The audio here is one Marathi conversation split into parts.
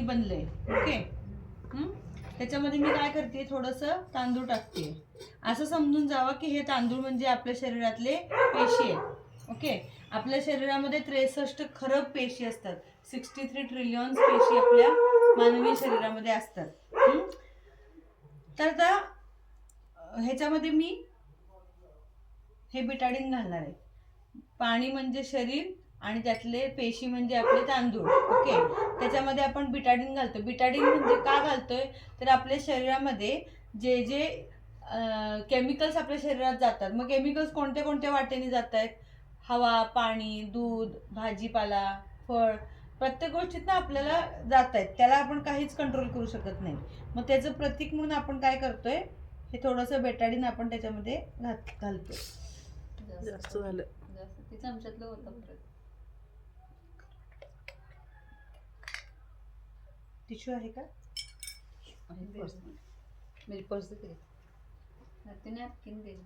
बनलंय. ओके. त्याच्यामध्ये मी काय करते, थोडंसं तांदूळ टाकते. असं समजून जावं की हे तांदूळ म्हणजे आपल्या शरीरातले पेशी आहेत. ओके. आपल्या शरीरामध्ये 63 खरब पेशी असतात. 63 ट्रिलियन पेशी आपल्या मानवी शरीरामध्ये असतात. तर आता ह्याच्यामध्ये मी हे बिटाडीन घालणार आहे. पाणी म्हणजे शरीर आणि त्यातले पेशी म्हणजे आपले तांदूळ. ओके. त्याच्यामध्ये आपण बिटाडीन घालतो. बिटाडीन म्हणजे का घालतोय, तर आपल्या शरीरामध्ये जे जे केमिकल्स आपल्या शरीरात जातात. मग केमिकल्स कोणत्या कोणत्या वाटेने जात आहेत? हवा, पाणी, दूध, भाजीपाला, फळ, प्रत्येक गोष्टीत ना आपल्याला जात आहेत. त्याला आपण काहीच कंट्रोल करू शकत नाही. मग त्याचं प्रतीक म्हणून आपण काय करतोय, हे थोडंसं बेटाडीन आपण त्याच्यामध्ये घालतोय. जास्त झालं. जास्त ते चमच्यातलं होतं परत. टिश्यू आहे का? मेरी पर्स दे. ते नॅपकिन दे.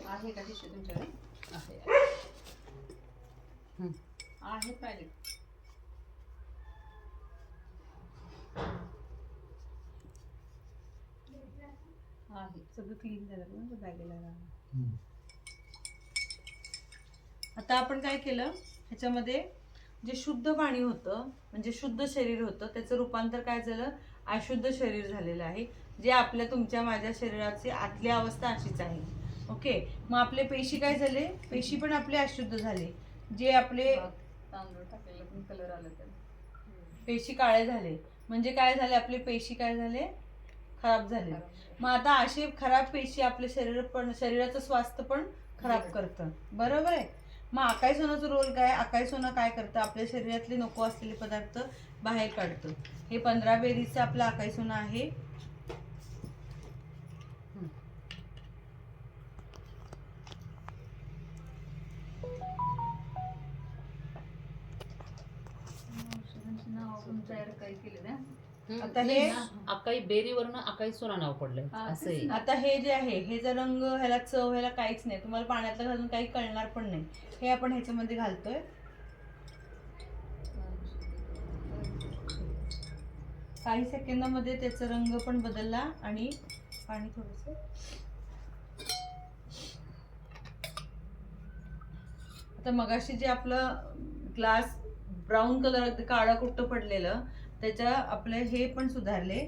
आहे का टिश्यू तुमच्याकडे? आहे पाहिजे. आहे सगळं क्लीन झालं ना बॅगेला. आता आपण काय केलं, ह्याच्यामध्ये जे शुद्ध पाणी होतं म्हणजे शुद्ध शरीर होतं, त्याचं रूपांतर काय झालं, अशुद्ध शरीर झालेलं आहे. जे आपल्या तुमच्या माझ्या शरीराची आतली अवस्था अशीच आहे. ओके. मग आपले पेशी काय झाले, पेशी पण आपले अशुद्ध झाले. जे आपले तांदूळ टाकलेलं पण कलर आला तर पेशी काळे झाले. म्हणजे काय झाले, आपले पेशी काय झाले, खराब झाले. मग आता असे खराब पेशी आपले शरीराचं स्वास्थ्य पण खराब करतं. बरोबर आहे. मग आकाई सोनाचा रोल काय, आकाई सोना काय करतं, आपल्या शरीरातले नको असलेले पदार्थ बाहेर काढतं. हे 15 बेरीचं आपलं आकाई सोना आहे. तयार काही केलं ना. आता हे अकाई बेरीवरनं अकाई सोना नाव पडलंय असं आहे. आता हे जे आहे, हे जर रंग, ह्याला चव, ह्याला काहीच नाही, तुम्हाला पाण्यातलं घालून काही कळणार पण नाही. हे आपण ह्याच्यामध्ये घालतोय. काही सेकंदामध्ये त्याचा रंग पण बदलला आणि पाणी थोडंसं. आता मगाशी जे आपलं ग्लास ब्राऊन कलर अगदी काळा कुट्ट पडलेलं, त्याच्या आपले हे पण सुधारले.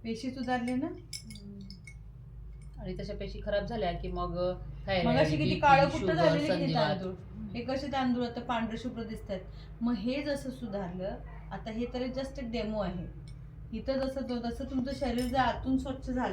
पेशी सुधारले ना. आणि तशा पेशी खराब झाल्या की मग मगाशी किती काळं कुट्ट झालेले किती तांदूळ, हे कसे तांदूळ आता पांढरे शुभ्र दिसतात. मग हे जसं सुधारलं, आता हे तरी जस्ट डेमो आहे. इथं जसं तुमचं शरीर जर आतून स्वच्छ झालं